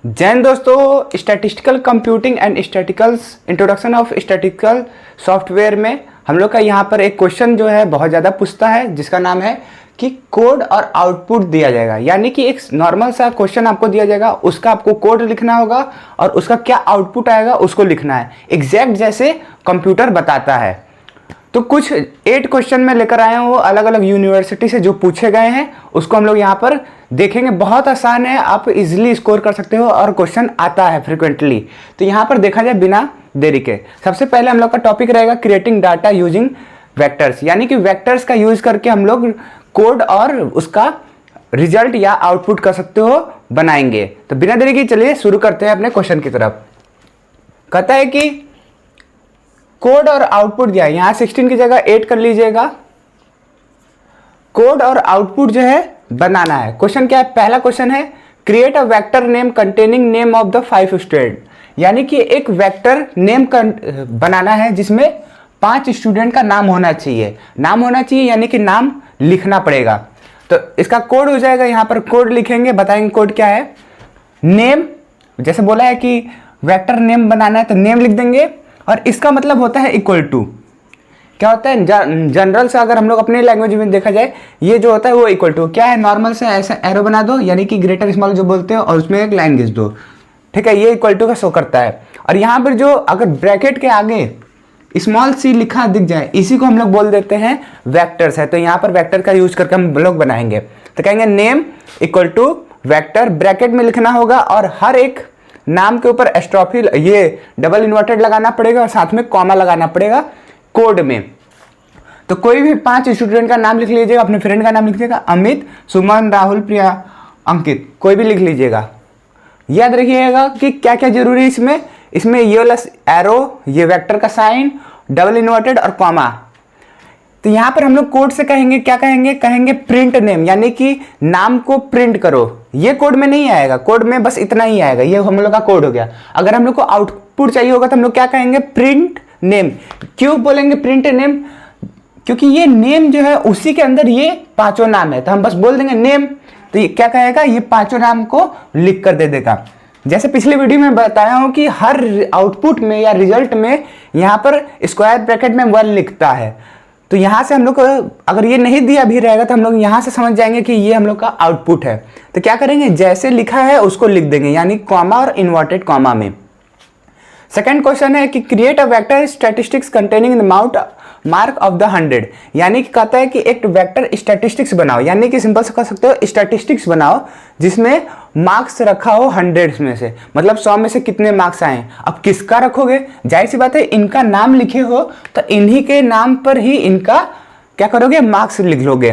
जैन दोस्तों, statistical computing and statistical introduction of statistical software में हम लोग का यहाँ पर एक क्वेश्चन जो है बहुत ज़्यादा पूछता है, जिसका नाम है कि कोड और आउटपुट दिया जाएगा। यानी कि एक नॉर्मल सा क्वेश्चन आपको दिया जाएगा, उसका आपको कोड लिखना होगा और उसका क्या आउटपुट आएगा उसको लिखना है, एग्जैक्ट जैसे कंप्यूटर बताता है। तो कुछ 8 क्वेश्चन में लेकर आया हूँ, अलग अलग यूनिवर्सिटी से जो पूछे गए हैं उसको हम लोग यहाँ पर देखेंगे। बहुत आसान है, आप इजीली स्कोर कर सकते हो और क्वेश्चन आता है फ्रिक्वेंटली। तो यहाँ पर देखा जाए बिना देरी के, सबसे पहले हम लोग का टॉपिक रहेगा क्रिएटिंग डाटा यूजिंग वेक्टर्स। यानी कि वेक्टर्स का यूज करके हम लोग कोड और उसका रिजल्ट या आउटपुट कर सकते हो बनाएंगे। तो बिना देरी के चलिए शुरू करते हैं अपने क्वेश्चन की तरफ। कहता है कि कोड और आउटपुट दिया है, यहां 16 की जगह 8 कर लीजिएगा। कोड और आउटपुट जो है बनाना है। क्वेश्चन क्या है? पहला क्वेश्चन है create a vector name containing name of the 5 student. यानी कि एक वेक्टर नेम बनाना है जिसमें 5 स्टूडेंट का नाम होना चाहिए। नाम होना चाहिए यानी कि नाम लिखना पड़ेगा। तो इसका कोड हो जाएगा, यहां पर कोड लिखेंगे, बताएंगे कोड क्या है। नेम, जैसे बोला है कि वेक्टर नेम बनाना है तो नेम लिख देंगे, और इसका मतलब होता है इक्वल टू। क्या होता है जनरल से, अगर हम लोग अपने लैंग्वेज में देखा जाए, ये जो होता है वो इक्वल टू क्या है, नॉर्मल से ऐसा एरो बना दो, यानी कि ग्रेटर स्मॉल जो बोलते हो, और उसमें एक लाइन खींच दो। ठीक है, ये इक्वल टू का शो करता है। और यहाँ पर जो अगर ब्रैकेट के आगे स्मॉल सी लिखा दिख जाए, इसी को हम लोग बोल देते हैं वेक्टर्स है। तो यहाँ पर वेक्टर का यूज करके हम लोग बनाएंगे। तो कहेंगे name equal to vector, bracket में लिखना होगा और हर एक नाम के ऊपर एस्ट्रोफी, ये डबल इन्वर्टेड लगाना पड़ेगा और साथ में कॉमा लगाना पड़ेगा कोड में। तो कोई भी 5 स्टूडेंट का नाम लिख लीजिएगा, अपने फ्रेंड का नाम लिख लीजिएगा, अमित, सुमन, राहुल, प्रिया, अंकित, कोई भी लिख लीजिएगा। याद रखिएगा कि क्या क्या जरूरी है इसमें ये वाला एरो, ये वेक्टर का साइन, डबल इन्वर्टेड और कॉमा। तो यहां पर हम लोग कोड से कहेंगे, क्या कहेंगे? कहेंगे प्रिंट नेम, यानी कि नाम को प्रिंट करो। ये कोड में नहीं आएगा, कोड में बस इतना ही आएगा, ये हम लोग का कोड हो गया। अगर हम लोग को आउटपुट चाहिए होगा तो हम लोग क्या कहेंगे? Print name. क्यों बोलेंगे प्रिंट नेम? क्योंकि ये नेम जो है उसी के अंदर ये 5 नाम है, तो हम बस बोल देंगे नेम। तो ये क्या कहेगा? ये 5 नाम को लिख कर दे देगा। जैसे पिछले वीडियो में बताया हूं कि हर आउटपुट में या रिजल्ट में यहां पर स्क्वायर ब्रैकेट में 1 लिखता है। तो यहां से हम लोग अगर ये नहीं दिया भी रहेगा तो हम लोग यहां से समझ जाएंगे कि ये हम लोग का आउटपुट है। तो क्या करेंगे? जैसे लिखा है उसको लिख देंगे, यानी कॉमा और इन्वर्टेड कॉमा में। सेकंड क्वेश्चन है कि create a vector statistics containing the mark of the 100। यानी कि कहता है कि एक वेक्टर स्टैटिस्टिक्स बनाओ, यानी कि सिंपल से कह सकते हो स्टैटिस्टिक्स बनाओ जिसमें मार्क्स रखा हो 100 में से, मतलब 100 में से कितने मार्क्स आए। अब किसका रखोगे? जाहिर सी बात है इनका नाम लिखे हो तो इन्हीं के नाम पर ही इनका क्या करोगे? मार्क्स लिख लोगे।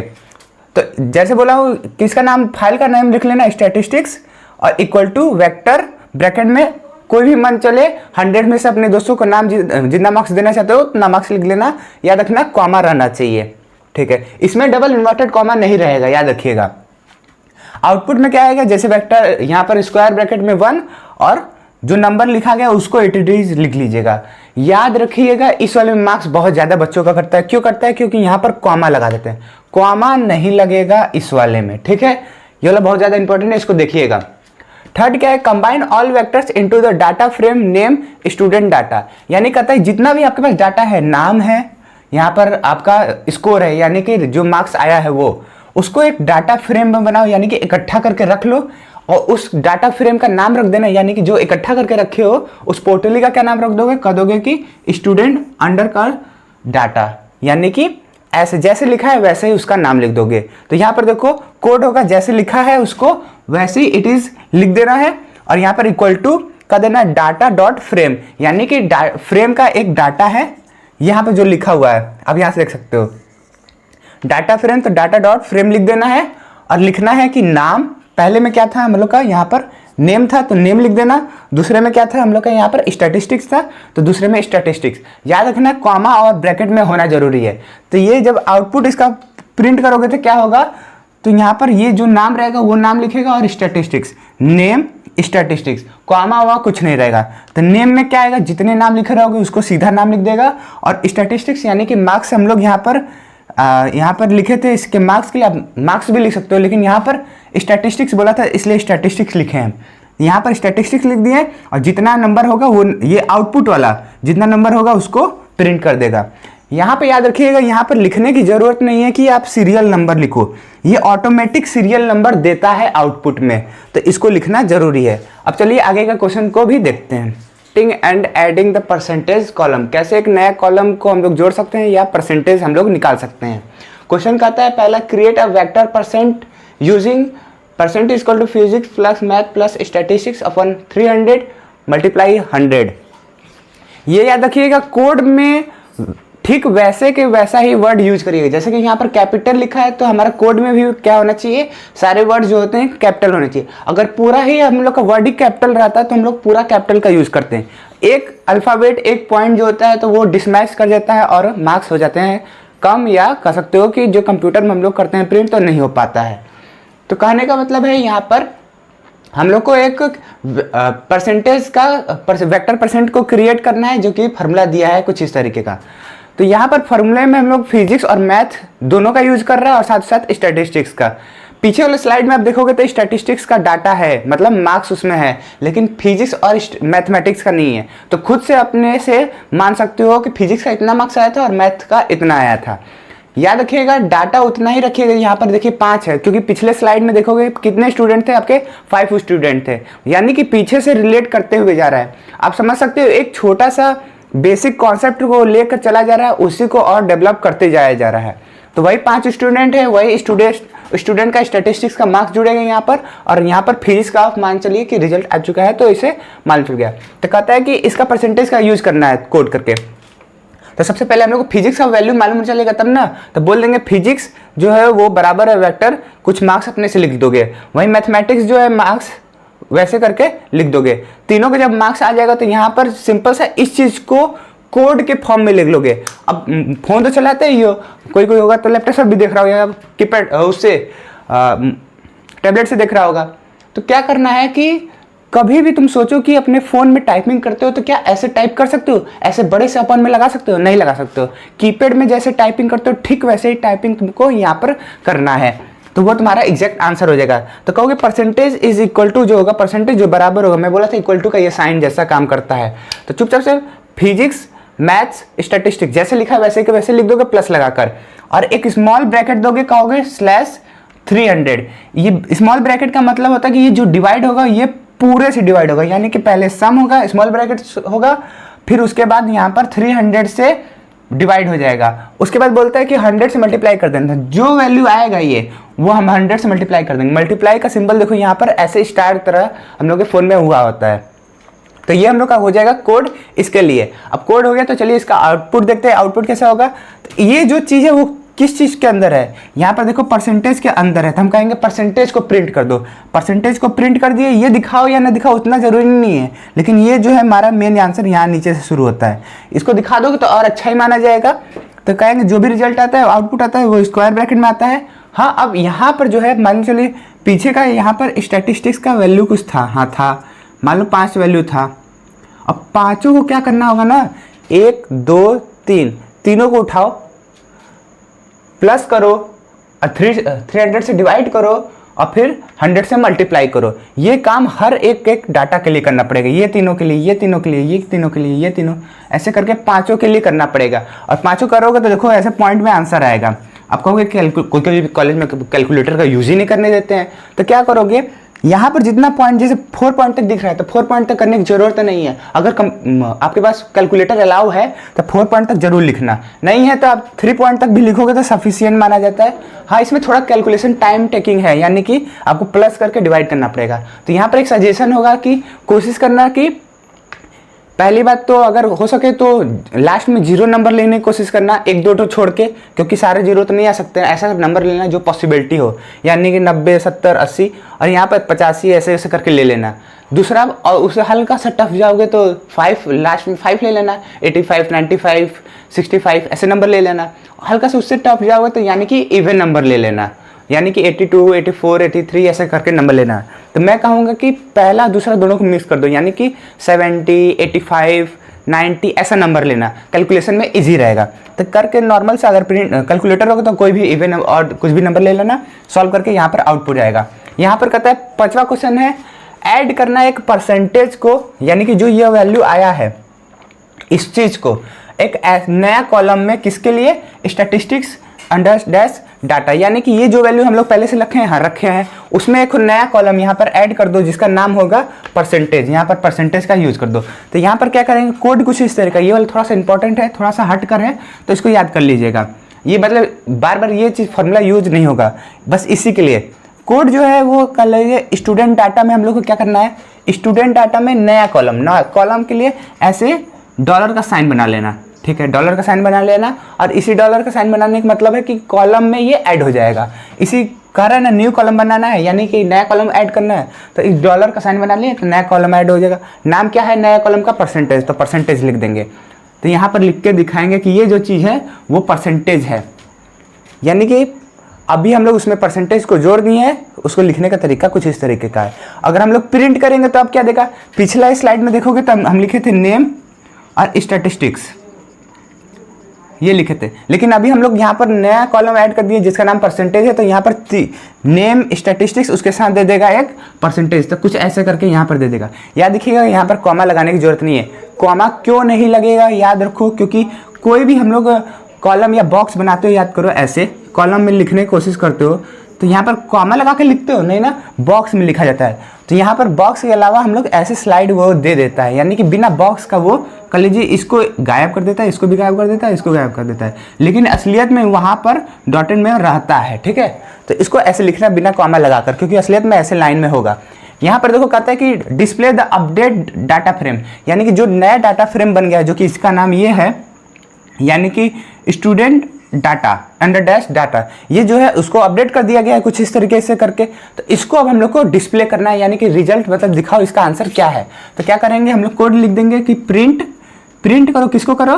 तो जैसे बोला हूं, किसका नाम, फाइल का नाम लिख लेना स्टैटिस्टिक्स और इक्वल टू वेक्टर, ब्रैकेट में कोई भी मन चले 100 में से अपने दोस्तों को नाम जितना मार्क्स देना चाहते हो उतना मार्क्स लिख लेना। याद रखना कॉमा रहना चाहिए। ठीक है, इसमें डबल इन्वर्टेड कॉमा नहीं रहेगा, याद रखिएगा। आउटपुट में क्या आएगा? जैसे वेक्टर यहाँ पर स्क्वायर ब्रैकेट में 1 और जो नंबर लिखा गया उसको एटीडीज लिख लीजिएगा। याद रखिएगा इस वाले में मार्क्स बहुत ज्यादा बच्चों का करता है। क्यों करता है? क्योंकि यहाँ पर कॉमा लगा देते हैं, कॉमा नहीं लगेगा इस वाले में। ठीक है, ये वाला बहुत ज्यादा इंपॉर्टेंट है, इसको देखिएगा। थर्ड क्या है? Combine all vectors into the data frame name student data. यानी कहता है जितना भी आपके पास डाटा है, नाम है, यहाँ पर आपका स्कोर है, यानी कि जो मार्क्स आया है वो, उसको एक डाटा फ्रेम में बनाओ, यानी कि इकट्ठा करके रख लो और उस डाटा फ्रेम का नाम रख देना। यानी कि जो इकट्ठा करके रखे हो उस पोर्टली का क्या नाम रख दोगे? कह दोगे कि स्टूडेंट अंडर का डाटा, यानी कि ऐसे जैसे लिखा है वैसे ही उसका नाम लिख दोगे। तो यहाँ पर देखो कोड होगा, जैसे लिखा है उसको वैसे ही इट इज लिख देना है। और यहाँ पर इक्वल टू का देना डाटा डॉट फ्रेम, यानी कि फ्रेम का एक डाटा है यहाँ पे जो लिखा हुआ है, अब यहाँ से देख सकते हो डाटा फ्रेम, तो डाटा डॉट फ्रेम लिख देना है। और लिखना है कि नाम, पहले में क्या था हम लोग का, यहाँ पर नेम था तो नेम लिख देना। दूसरे में क्या था हम लोग का, यहाँ पर स्टैटिस्टिक्स था तो दूसरे में स्टैटिस्टिक्स। याद रखना कॉमा और ब्रैकेट में होना जरूरी है। तो ये जब आउटपुट इसका प्रिंट करोगे तो क्या होगा? तो यहाँ पर ये जो नाम रहेगा वो नाम लिखेगा और स्टैटिस्टिक्स, नेम स्टैटिस्टिक्स, कॉमा हुआ कुछ नहीं रहेगा। तो नेम में क्या आएगा? जितने नाम लिखे रहोगे उसको सीधा नाम लिख देगा। और स्टैटिस्टिक्स यानी कि मार्क्स हम लोग यहाँ पर लिखे थे, इसके मार्क्स के लिए आप मार्क्स भी लिख सकते हो, लेकिन यहाँ पर स्टैटिस्टिक्स बोला था इसलिए स्टैटिस्टिक्स लिखे हैं। यहाँ पर स्टैटिस्टिक्स लिख दिए और जितना नंबर होगा वो ये आउटपुट वाला जितना नंबर होगा उसको प्रिंट कर देगा। यहाँ पे याद रखिएगा, यहाँ पर लिखने की जरूरत नहीं है कि आप सीरियल नंबर लिखो, ये ऑटोमेटिक सीरियल नंबर देता है आउटपुट में, तो इसको लिखना जरूरी है। अब चलिए आगे का क्वेश्चन को भी देखते हैं। And adding the percentage column, कैसे एक नया कॉलम को हम लोग जोड़ सकते हैं या परसेंटेज हम लोग निकाल सकते हैं। क्वेश्चन कहता है पहला, create a vector percent using percent is equal to physics plus math plus statistics upon 300 multiply 100। ये याद रखिएगा, कोड में ठीक वैसे के वैसा ही वर्ड यूज करिएगा। जैसे कि यहाँ पर कैपिटल लिखा है तो हमारा कोड में भी क्या होना चाहिए, सारे वर्ड जो होते हैं कैपिटल होने चाहिए। अगर पूरा ही हम लोग का वर्ड ही कैपिटल रहता है तो हम लोग पूरा कैपिटल का यूज करते हैं। एक अल्फाबेट एक पॉइंट जो होता है तो वो डिसमैच कर देता है और मार्क्स हो जाते हैं कम, या कह सकते हो कि जो कंप्यूटर में हम लोग करते हैं प्रिंट तो नहीं हो पाता है। तो कहने का मतलब है यहाँ पर हम लोग को एक परसेंटेज का वेक्टर परसेंट को क्रिएट करना है, जो कि फार्मूला दिया है कुछ इस तरीके का। तो यहाँ पर फार्मूले में हम लोग फिजिक्स और मैथ दोनों का यूज कर रहे हैं और साथ साथ स्टैटिस्टिक्स का। पीछे वाले स्लाइड में आप देखोगे तो स्टैटिस्टिक्स का डाटा है, मतलब मार्क्स उसमें है, लेकिन फिजिक्स और मैथमेटिक्स का नहीं है। तो खुद से अपने से मान सकते हो कि फिजिक्स का इतना मार्क्स आया था और मैथ का इतना आया था। याद रखिएगा डाटा उतना ही रखिएगा। यहाँ पर देखिए 5 है, क्योंकि पिछले स्लाइड में देखोगे कितने स्टूडेंट थे, आपके 5 स्टूडेंट थे, यानी कि पीछे से रिलेट करते हुए जा रहा है। आप समझ सकते हो एक छोटा सा बेसिक कॉन्सेप्ट को लेकर चला जा रहा है, उसी को और डेवलप करते जाया जा रहा है। तो वही 5 स्टूडेंट है, वही स्टूडेंट का स्टैटिस्टिक्स का मार्क्स जुड़ेगा यहाँ पर, और यहाँ पर फिजिक्स का आप मान चलिए कि रिजल्ट आ चुका है तो इसे मान चुक गया। तो कहता है कि इसका परसेंटेज का यूज करना है कोड करके। तो सबसे पहले हम लोग को फिजिक्स का वैल्यू मालूम चलेगा तब ना, तो बोल देंगे फिजिक्स जो है वो बराबर है वेक्टर, कुछ मार्क्स अपने से लिख दोगे। वही मैथमेटिक्स जो है मार्क्स वैसे करके लिख दोगे। तीनों के जब मार्क्स आ जाएगा तो यहाँ पर सिंपल सा इस चीज को कोड के फॉर्म में लिख लोगे। अब फोन तो चलाते ही हो, कोई कोई होगा तो लैपटॉप सब भी देख रहा होगा, कीपैड उससे टैबलेट से देख रहा होगा। तो क्या करना है कि कभी भी तुम सोचो कि अपने फ़ोन में टाइपिंग करते हो तो क्या ऐसे टाइप कर सकते हो, ऐसे बड़े से अपन में लगा सकते हो, नहीं लगा सकते हो। कीपैड में जैसे टाइपिंग करते हो ठीक वैसे ही टाइपिंग तुमको यहाँ पर करना है, तो वो तुम्हारा एग्जैक्ट आंसर हो जाएगा। तो कहोगे परसेंटेज इज इक्वल टू, जो होगा परसेंटेज जो बराबर होगा, मैं बोला था इक्वल टू का ये साइन जैसा काम करता है। तो चुपचाप से फिजिक्स मैथ्स स्टैटिस्टिक्स जैसे लिखा है वैसे के वैसे लिख दोगे प्लस लगाकर, और एक स्मॉल ब्रैकेट दोगे, कहोगे /300। ये स्मॉल ब्रैकेट का मतलब होता है कि ये जो डिवाइड होगा ये पूरे से डिवाइड होगा, यानी कि पहले सम होगा, स्मॉल ब्रैकेट होगा, फिर उसके बाद यहाँ पर 300 से डिवाइड हो जाएगा। उसके बाद बोलता है कि 100 से मल्टीप्लाई कर देना, जो वैल्यू आएगा ये वो हम 100 से मल्टीप्लाई कर देंगे। मल्टीप्लाई का सिंबल देखो यहाँ पर ऐसे स्टार तरह हम लोग के फोन में हुआ होता है। तो ये हम लोग का हो जाएगा कोड इसके लिए। अब कोड हो गया तो चलिए इसका आउटपुट देखते हैं, आउटपुट कैसा होगा। तो ये जो चीज़ है वो किस चीज़ के अंदर है, यहाँ पर देखो परसेंटेज के अंदर है, तो हम कहेंगे परसेंटेज को प्रिंट कर दो। परसेंटेज को प्रिंट कर दिए, ये दिखाओ या ना दिखाओ उतना जरूरी नहीं है, लेकिन ये जो है हमारा मेन आंसर यहाँ नीचे से शुरू होता है, इसको दिखा दोगे तो और अच्छा ही माना जाएगा। तो कहेंगे जो भी रिजल्ट आता है आउटपुट आता है वो स्क्वायर ब्रैकेट में आता है। हाँ, अब यहाँ पर जो है मान चलिए पीछे का यहाँ पर स्टैटिस्टिक्स का वैल्यू कुछ था, हाँ था, मान लो 5 वैल्यू था। अब पाँचों को क्या करना होगा ना, 1 2 3 तीनों को उठाओ, प्लस करो और 300 से डिवाइड करो और फिर 100 से मल्टीप्लाई करो। ये काम हर एक डाटा के लिए करना पड़ेगा, ये तीनों के लिए, ये तीनों के लिए, ये तीनों के लिए, ये तीनों, ऐसे करके पांचों के लिए करना पड़ेगा। और पांचों करोगे तो देखो ऐसे पॉइंट में आंसर आएगा। आप कहोगे कोई कॉलेज में कैलकुलेटर का यूज ही नहीं करने देते हैं, तो क्या करोगे, यहाँ पर जितना पॉइंट, जैसे 4 पॉइंट तक दिख रहा है तो 4 पॉइंट तक करने की जरूरत नहीं है। अगर आपके पास कैलकुलेटर अलाउ है तो 4 पॉइंट तक जरूर लिखना, नहीं है तो आप 3 पॉइंट तक भी लिखोगे तो सफिशिएंट माना जाता है। हाँ, इसमें थोड़ा कैलकुलेशन टाइम टेकिंग है, यानी कि आपको प्लस करके डिवाइड करना पड़ेगा। तो यहाँ पर एक सजेशन होगा कि कोशिश करना कि पहली बात तो अगर हो सके तो लास्ट में 0 नंबर लेने की कोशिश करना, 1 2 छोड़ के, क्योंकि सारे 0 तो नहीं आ सकते, ऐसा नंबर लेना जो पॉसिबिलिटी हो, यानी कि 90 70 80 और यहाँ पर 85 ऐसे ऐसे करके ले लेना। दूसरा, और उससे हल्का सा टफ जाओगे तो 5 लास्ट में 5 ले लेना, 85 95 65 ऐसे नंबर ले लेना। हल्का से उससे टफ जाओगे तो यानी कि इवन नंबर ले लेना, यानी कि 82 84 83 ऐसे करके नंबर लेना। तो मैं कहूँगा कि पहला दूसरा दोनों को मिक्स कर दो, यानी कि 70 85 90 ऐसा नंबर लेना, कैलकुलेशन में इजी रहेगा। तो करके नॉर्मल से अगर कैलकुलेटर होगा तो कोई भी इवन और कुछ भी नंबर ले लेना, सॉल्व करके यहाँ पर आउटपुट आएगा। यहाँ पर कहता है 5वां क्वेश्चन है ऐड करना है एक परसेंटेज को, यानी कि जो ये वैल्यू आया है इस चीज को एक नया कॉलम में, किसके लिए, स्टैटिस्टिक्स अंडर डैश डाटा, यानी कि ये जो वैल्यू हम लोग पहले से रखे हैं उसमें एक नया कॉलम यहाँ पर ऐड कर दो जिसका नाम होगा परसेंटेज। यहाँ पर परसेंटेज का यूज कर दो। तो यहाँ पर क्या करेंगे, कोड कुछ इस तरह का, ये वाला थोड़ा सा इंपॉर्टेंट है, थोड़ा सा हट कर है, तो इसको याद कर लीजिएगा। ये मतलब बार बार ये चीज़ फॉर्मूला यूज नहीं होगा, बस इसी के लिए कोड जो है वो कर लीजिए। स्टूडेंट डाटा में हम लोग को क्या करना है, स्टूडेंट डाटा में नया कॉलम के लिए ऐसे डॉलर का साइन बना लेना, ठीक है, डॉलर का साइन बना लेना। और इसी डॉलर का साइन बनाने का मतलब है कि कॉलम में ये ऐड हो जाएगा। इसी कारण है न्यू कॉलम बनाना है, यानी कि नया कॉलम ऐड करना है, तो इस डॉलर का साइन बना लिए तो नया कॉलम ऐड हो जाएगा। नाम क्या है नया कॉलम का, परसेंटेज, तो परसेंटेज लिख देंगे। तो यहाँ पर लिख के दिखाएंगे कि ये जो चीज़ है वो परसेंटेज है, यानी कि अभी हम लोग उसमें परसेंटेज को जोड़ दिए हैं। उसको लिखने का तरीका कुछ इस तरीके का है। अगर हम लोग प्रिंट करेंगे तो आप क्या देखा, पिछला स्लाइड में देखोगे तो हम लिखे थे नेम और स्टैटिस्टिक्स, ये लिखे थे, लेकिन अभी हम लोग यहाँ पर नया कॉलम ऐड कर दिए जिसका नाम परसेंटेज है। तो यहाँ पर नेम स्टैटिस्टिक्स उसके साथ दे देगा एक परसेंटेज, तो कुछ ऐसे करके यहाँ पर दे देगा। याद रखिएगा यहाँ पर कॉमा लगाने की जरूरत नहीं है। कॉमा क्यों नहीं लगेगा याद रखो, क्योंकि कोई भी हम लोग कॉलम या बॉक्स बनाते हो, याद करो ऐसे कॉलम में लिखने की कोशिश करते हो तो यहाँ पर कॉमा लगा के लिखते हो, नहीं ना, बॉक्स में लिखा जाता है। तो यहाँ पर बॉक्स के अलावा हम लोग ऐसे स्लाइड वो दे देता है, यानी कि बिना बॉक्स का वो कर लीजिए, इसको गायब कर देता है, इसको भी गायब कर देता है, इसको गायब कर देता है, लेकिन असलियत में वहाँ पर डॉटेड में रहता है, ठीक है। तो इसको ऐसे लिखना बिना कॉमा लगाकर, क्योंकि असलियत में ऐसे लाइन में होगा। यहाँ पर देखो कहता है कि display the update data frame, यानी कि जो नया डाटा फ्रेम बन गया है, जो कि इसका नाम ये है, यानी कि student data under dash data, ये जो है उसको अपडेट कर दिया गया है कुछ इस तरीके से करके। तो इसको अब हम लोग को डिस्प्ले करना है, यानी कि रिजल्ट मतलब दिखाओ इसका आंसर क्या है। तो क्या करेंगे, हम लोग कोड लिख देंगे कि प्रिंट करो, किसको करो,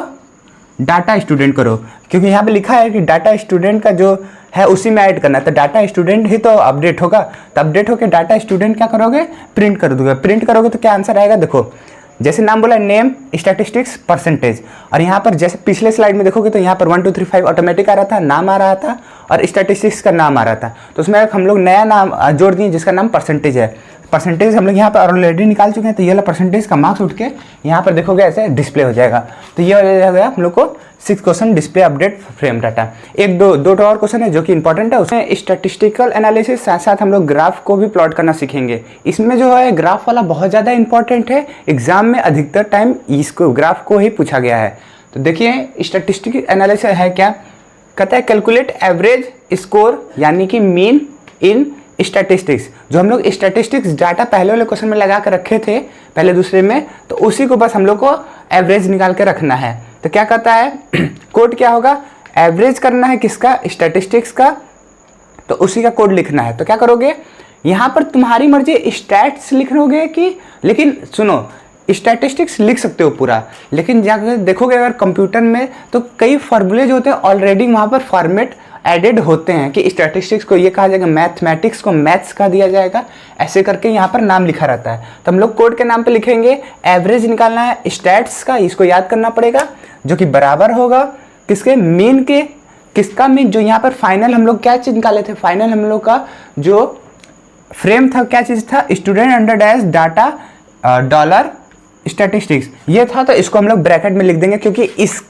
डाटा स्टूडेंट करो, क्योंकि यहाँ पे लिखा है कि डाटा स्टूडेंट का जो है उसी में ऐड करना है। तो डाटा स्टूडेंट ही तो अपडेट होगा, तो अपडेट होकर डाटा स्टूडेंट क्या करोगे, प्रिंट कर दोगे। प्रिंट करोगे तो क्या आंसर आएगा, देखो जैसे नाम बोला नेम स्टैटिस्टिक्स परसेंटेज, और यहाँ पर जैसे पिछले स्लाइड में देखोगे तो यहाँ पर 1 2 3 5 ऑटोमेटिक आ रहा था, नाम आ रहा था और स्टैटिस्टिक्स का नाम आ रहा था। तो उसमें हम लोग नया नाम जोड़ दिए जिसका नाम परसेंटेज है। परसेंटेज हम लोग यहाँ पर ऑलरेडी निकाल चुके हैं, तो ये वाला परसेंटेज का मार्क्स उठ के यहाँ पर देखोगे ऐसे डिस्प्ले हो जाएगा। तो ये हो गया हम लोग को 6 question display update frame data. एक दो और क्वेश्चन है जो कि इंपॉर्टेंट है, उसमें स्टैटिस्टिकल एनालिसिस साथ साथ हम लोग ग्राफ को भी प्लॉट करना सीखेंगे। इसमें जो है ग्राफ वाला बहुत ज़्यादा इंपॉर्टेंट है, एग्जाम में अधिकतर टाइम इसको ग्राफ को ही पूछा गया है। तो देखिए स्टैटिस्टिकल एनालिसिस है क्या, कहता है कैलकुलेट एवरेज स्कोर, यानी कि मीन इन स्टैटिस्टिक्स। जो हम लोग स्टैटिस्टिक्स डाटा पहले वाले क्वेश्चन में लगा कर रखे थे पहले दूसरे में, तो उसी को बस हम लोग को एवरेज निकाल के रखना है। तो क्या कहता है कोड क्या होगा, एवरेज करना है किसका, स्टैटिस्टिक्स का, तो उसी का कोड लिखना है। तो क्या करोगे, यहाँ पर तुम्हारी मर्जी स्टैट्स लिखोगे कि, लेकिन सुनो स्टैटिस्टिक्स लिख सकते हो पूरा, लेकिन जाकर देखोगे अगर कंप्यूटर में तो कई फार्मूले जो होते हैं ऑलरेडी वहाँ पर फॉर्मेट एडेड होते हैं कि स्टैटिस्टिक्स को ये कहा जाएगा, मैथमेटिक्स को मैथ्स का दिया जाएगा, ऐसे करके यहाँ पर नाम लिखा रहता है। तो हम लोग कोड के नाम पे लिखेंगे एवरेज निकालना है स्टैट्स का, इसको याद करना पड़ेगा, जो कि बराबर होगा किसके, मीन के। किसका मीन, जो यहाँ पर फाइनल हम लोग क्या चीज़ निकाले थे, फाइनल हम लोग का जो फ्रेम था क्या चीज़ था, student under dash data dollar statistics, ये था। तो इसको हम लोग ब्रैकेट में लिख देंगे, क्योंकि इस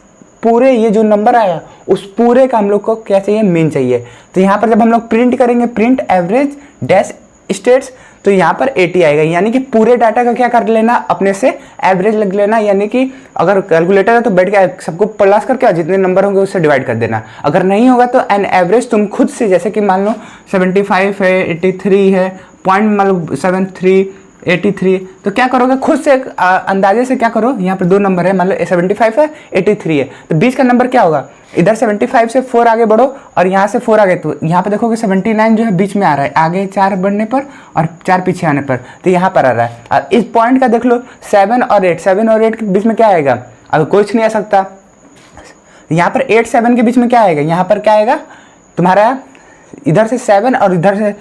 पूरे ये जो नंबर आया उस पूरे का हम लोग को क्या चाहिए, मीन चाहिए। तो यहाँ पर जब हम लोग प्रिंट करेंगे प्रिंट एवरेज डैश स्टेट्स, तो यहाँ पर 80 आएगा, यानी कि पूरे डाटा का क्या कर लेना, अपने से एवरेज लग लेना, यानी कि अगर कैलकुलेटर है तो बैठ के सबको प्लस करके जितने नंबर होंगे उससे डिवाइड कर देना। अगर नहीं होगा तो एन एवरेज तुम खुद से, जैसे कि मान लो 75 है, 83 है, पॉइंट मान लो 73 83, तो क्या करोगे खुद से अंदाजे से क्या करो, यहाँ पर 2 नंबर है, मान लो 75 है 83 है, तो बीच का नंबर क्या होगा, इधर 75 से 4 आगे बढ़ो और यहाँ से 4 आगे, तो यहाँ पे देखोगे 79 जो है बीच में आ रहा है, आगे 4 बढ़ने पर और 4 पीछे आने पर, तो यहाँ पर आ रहा है। और इस पॉइंट का देख लो 7 और 8 के बीच में क्या आएगा, अब कुछ नहीं आ सकता। यहाँ पर 8 7 के बीच में क्या आएगा, यहाँ पर क्या आएगा तुम्हारा, इधर से 7 और इधर से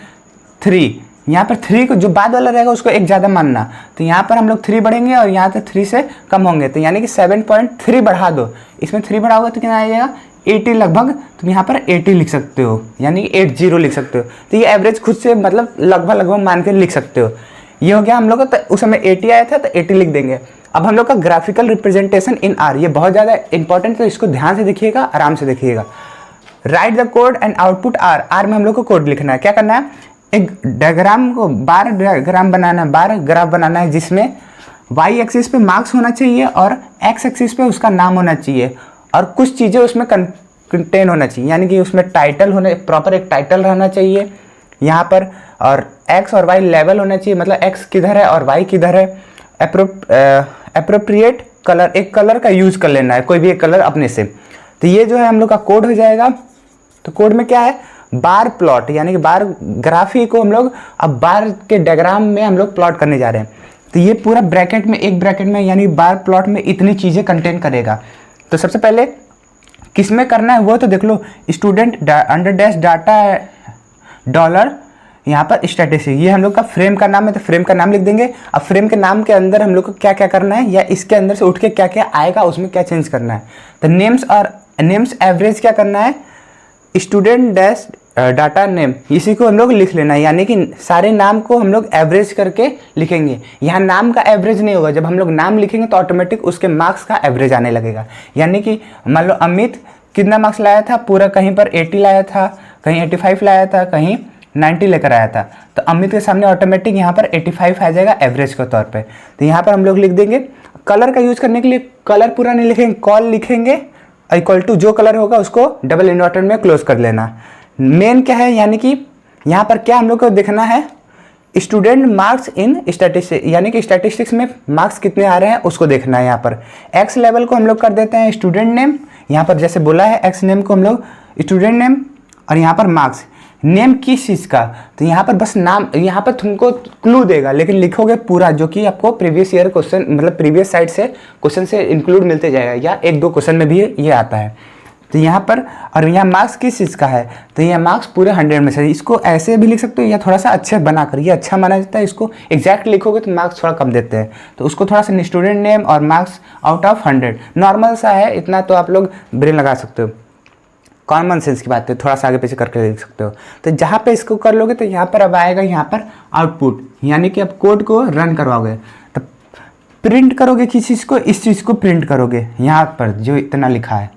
3, यहाँ पर 3 को जो बाद वाला रहेगा उसको एक ज़्यादा मानना, तो यहाँ पर हम लोग 3 बढ़ेंगे और यहाँ से 3 से कम होंगे, तो यानी कि 7.3 बढ़ा दो, इसमें 3 बढ़ाओगे तो कितना आ जाएगा 80 लगभग, तुम यहाँ पर 80 लिख सकते हो, यानी कि 80 लिख सकते हो। तो ये एवरेज खुद से मतलब लगभग मान के लिख सकते हो। ये हो गया हम लोग का, तो उस समय 80 आया था तो 80 लिख देंगे। अब हम लोग का ग्राफिकल रिप्रेजेंटेशन इन आर, ये बहुत ज़्यादा इंपॉर्टेंट, तो इसको ध्यान से देखिएगा, आराम से देखिएगा। Write the code and output R, R में हम लोग को कोड लिखना है। क्या करना है, एक डायग्राम को बार डायग्राम बनाना है, बार ग्राफ बनाना है, जिसमें वाई एक्सिस पे मार्क्स होना चाहिए और एक्स एक्सिस पे उसका नाम होना चाहिए, और कुछ चीज़ें उसमें कंटेन होना चाहिए, यानी कि उसमें टाइटल होने, प्रॉपर एक टाइटल रहना चाहिए यहाँ पर, और एक्स और वाई लेवल होना चाहिए, मतलब एक्स किधर है और वाई किधर है। एप्रोप्रिएट कलर, एक कलर का यूज कर लेना है, कोई भी एक कलर अपने से। तो ये जो है हम लोग का कोड हो जाएगा। तो कोड में क्या है, बार प्लॉट, यानी कि बार ग्राफी को हम लोग अब बार के डायग्राम में हम लोग प्लॉट करने जा रहे हैं। तो ये पूरा ब्रैकेट में, एक ब्रैकेट में यानी बार प्लॉट में इतनी चीज़ें कंटेन करेगा। तो सबसे पहले किस में करना है वो तो देख लो, student under dash data dollar, यहाँ पर स्टैटिस्टिक, ये हम लोग का फ्रेम का नाम है, तो फ्रेम का नाम लिख देंगे। अब फ्रेम के नाम के अंदर हम लोग को क्या क्या करना है, या इसके अंदर से उठ के क्या क्या आएगा, उसमें क्या चेंज करना है। तो नेम्स और नेम्स एवरेज क्या करना है, स्टूडेंट डैश डाटा नेम, इसी को हम लोग लिख लेना है, यानी कि सारे नाम को हम लोग एवरेज करके लिखेंगे। यहाँ नाम का एवरेज नहीं होगा, जब हम लोग नाम लिखेंगे तो ऑटोमेटिक उसके मार्क्स का एवरेज आने लगेगा। यानी कि मान लो अमित कितना मार्क्स लाया था, पूरा कहीं पर 80 लाया था, कहीं 85 लाया था, कहीं 90 लेकर आया था, तो अमित के सामने ऑटोमेटिक यहाँ पर 85 आ जाएगा एवरेज के तौर पे। तो यहाँ पर हम लोग लिख देंगे। कलर का यूज करने के लिए कलर पूरा नहीं लिखेंगे, कॉल लिखेंगे, इक्वल टू जो कलर होगा उसको डबल इन्वर्टेड में क्लोज कर लेना। मेन क्या है, यानी कि यहाँ पर क्या हम लोग को देखना है, स्टूडेंट मार्क्स इन स्टैटिस्टिक्स, यानी कि स्टैटिस्टिक्स में मार्क्स कितने आ रहे हैं उसको देखना है। यहाँ पर एक्स लेवल को हम लोग कर देते हैं स्टूडेंट नेम, यहाँ पर जैसे बोला है एक्स नेम को हम लोग स्टूडेंट नेम, और यहाँ पर मार्क्स नेम किस चीज़ का, तो यहाँ पर बस नाम, यहाँ पर तुमको क्लू देगा, लेकिन लिखोगे पूरा, जो कि आपको प्रीवियस ईयर क्वेश्चन, मतलब प्रीवियस साइड से क्वेश्चन से इंक्लूड मिलते जाएगा, या एक दो क्वेश्चन में भी ये आता है। तो यहाँ पर, और यहाँ मार्क्स किस चीज़ का है, तो यहाँ मार्क्स पूरे 100 में से, इसको ऐसे भी लिख सकते हो या थोड़ा सा अच्छे बनाकर, ये अच्छा माना जाता है, इसको एग्जैक्ट लिखोगे तो मार्क्स थोड़ा कम देते हैं, तो उसको थोड़ा सा स्टूडेंट नेम और मार्क्स आउट ऑफ 100 नॉर्मल सा है, इतना तो आप लोग ब्रेन लगा सकते हो, कॉमन सेंस की बात है, थोड़ा सा आगे पीछे करके लिख सकते हो। तो जहाँ पे इसको कर लोगे तो यहाँ पर अब आएगा यहाँ पर आउटपुट, यानी कि आप कोड को रन करवाओगे, तो प्रिंट करोगे किस चीज़ को, इस चीज़ को प्रिंट करोगे, यहाँ पर जो इतना लिखा है,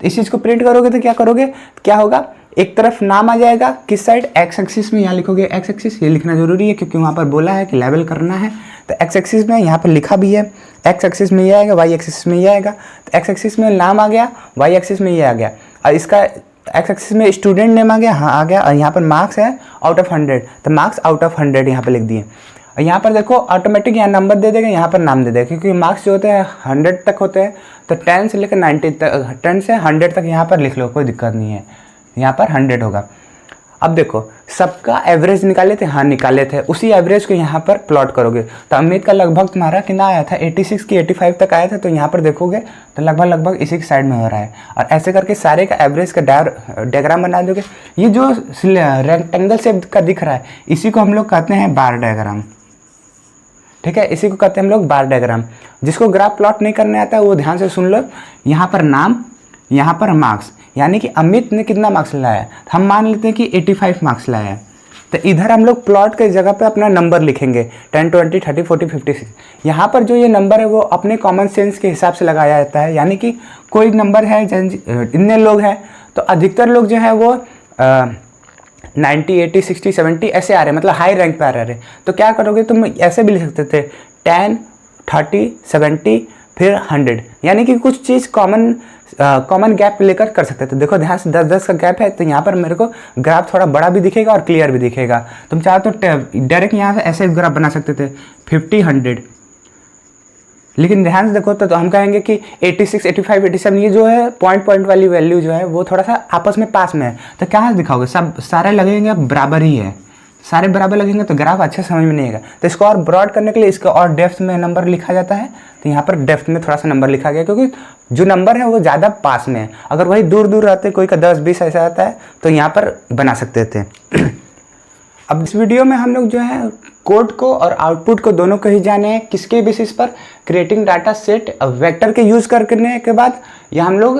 तो इस चीज़ को प्रिंट करोगे तो क्या करोगे, क्या होगा, एक तरफ नाम आ जाएगा, किस साइड, एक्स एक्सिस में, यहाँ लिखोगे एक्स एक्सिस, ये लिखना जरूरी है क्योंकि वहाँ पर बोला है कि लेवल करना है, तो एक्स एक्सिस में यहाँ पर लिखा भी है, एक्स एक्सिस में ये आएगा, वाई एक्सिस में ये आएगा, तो एक्स एक्सिस में नाम आ गया, वाई एक्सिस में ये आ गया, और इसका एक्स एक्सिस में स्टूडेंट नेम आ गया, हाँ आ गया, और यहाँ पर मार्क्स है आउट ऑफ 100, तो मार्क्स आउट ऑफ 100 यहाँ पर लिख दिए। और यहाँ पर देखो ऑटोमेटिक यहाँ नंबर दे देगा, यहाँ पर नाम दे देगा, क्योंकि मार्क्स जो होते हैं 100 तक होते हैं, तो 10 से लेकर 90 तक, 10 से 100 तक यहाँ पर लिख लो, कोई दिक्कत नहीं है, यहाँ पर 100 होगा। अब देखो सबका एवरेज निकाले थे, हाँ निकाले थे, उसी एवरेज को यहाँ पर प्लॉट करोगे, तो अमित का लगभग तुम्हारा कितना आया था, 86 की 85 तक आया था, तो यहाँ पर देखोगे तो लगभग इसी की साइड में हो रहा है, और ऐसे करके सारे का एवरेज का डायग्राम बना दोगे। ये जो रेक्टेंगल शेप का दिख रहा है, इसी को हम लोग कहते हैं बार डायग्राम, ठीक है, इसी को कहते हैं हम लोग बार डायग्राम। जिसको ग्राफ प्लॉट नहीं करने आता है वो ध्यान से सुन लो, यहाँ पर नाम, यहाँ पर मार्क्स, यानी कि अमित ने कितना मार्क्स लाया, हम मान लेते हैं कि 85 मार्क्स लाया है, तो इधर हम लोग प्लॉट के जगह पे अपना नंबर लिखेंगे 10, 20, 30, 40, 56। यहाँ पर जो ये नंबर है वो अपने कॉमन सेंस के हिसाब से लगाया जाता है, यानी कि कोई नंबर है, इतने लोग हैं तो अधिकतर लोग जो है वो 90, 80, 60, 70 ऐसे आ रहे हैं, मतलब हाई रैंक पे आ रहे हैं। तो क्या करोगे तुम, ऐसे भी लिख सकते थे 10, 30, 70 फिर 100, यानी कि कुछ चीज़ कॉमन गैप लेकर कर सकते थे। देखो ध्यान से 10-10 का गैप है, तो यहाँ पर मेरे को ग्राफ थोड़ा बड़ा भी दिखेगा और क्लियर भी दिखेगा। तुम चाहो तो डायरेक्ट यहाँ से ऐसे ग्राफ बना सकते थे 50, 100, लेकिन ध्यान से देखो तो हम कहेंगे कि 86, 85, 87 ये जो है पॉइंट वाली वैल्यू जो है वो थोड़ा सा आपस में पास में है, तो क्या दिखाओगे, सब सारे लगेंगे बराबर ही है, सारे बराबर लगेंगे तो ग्राफ अच्छे समझ में नहीं आएगा। तो इसको और ब्रॉड करने के लिए इसको और डेप्थ में नंबर लिखा जाता है, तो यहाँ पर डेप्थ में थोड़ा सा नंबर लिखा गया, क्योंकि जो नंबर है वो ज़्यादा पास में है। अगर वही दूर दूर रहते, कोई का 10-20 ऐसा आता है, तो यहाँ पर बना सकते थे। अब इस वीडियो में हम लोग जो है कोड को और आउटपुट को दोनों को ही जाने हैं, किसके बेसिस पर, क्रिएटिंग डाटा सेट वेक्टर के यूज़ करने के बाद, या हम लोग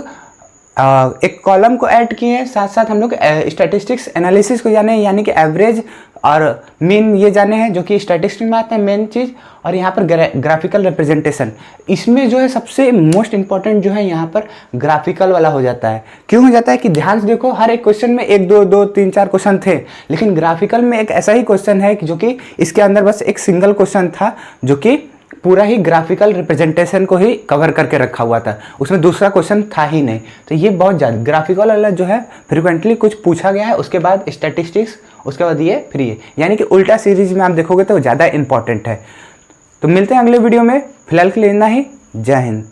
एक कॉलम को ऐड किए हैं, साथ साथ हम लोग स्टैटिस्टिक्स एनालिसिस को जाने हैं, यानी कि एवरेज और मीन ये जाने हैं जो कि स्टैटिस्टिक्स में आते हैं मेन चीज़। और यहाँ पर ग्राफिकल रिप्रेजेंटेशन, इसमें जो है सबसे मोस्ट इंपॉर्टेंट जो है यहाँ पर ग्राफिकल वाला हो जाता है। क्यों हो जाता है कि ध्यान से देखो, हर एक क्वेश्चन में 1 2 3 4 क्वेश्चन थे, लेकिन ग्राफिकल में एक ऐसा ही क्वेश्चन है जो कि इसके अंदर बस एक सिंगल क्वेश्चन था जो कि पूरा ही ग्राफिकल रिप्रेजेंटेशन को ही कवर करके रखा हुआ था, उसमें दूसरा क्वेश्चन था ही नहीं। तो ये बहुत ज़्यादा ग्राफिकल वाला जो है फ्रिक्वेंटली कुछ पूछा गया है, उसके बाद स्टैटिस्टिक्स, उसके बाद ये फिर ये, यानी कि उल्टा सीरीज में आप देखोगे तो ज़्यादा इंपॉर्टेंट है। तो मिलते हैं अगले वीडियो में, फिलहाल के लिए इतना ही। जय हिंद।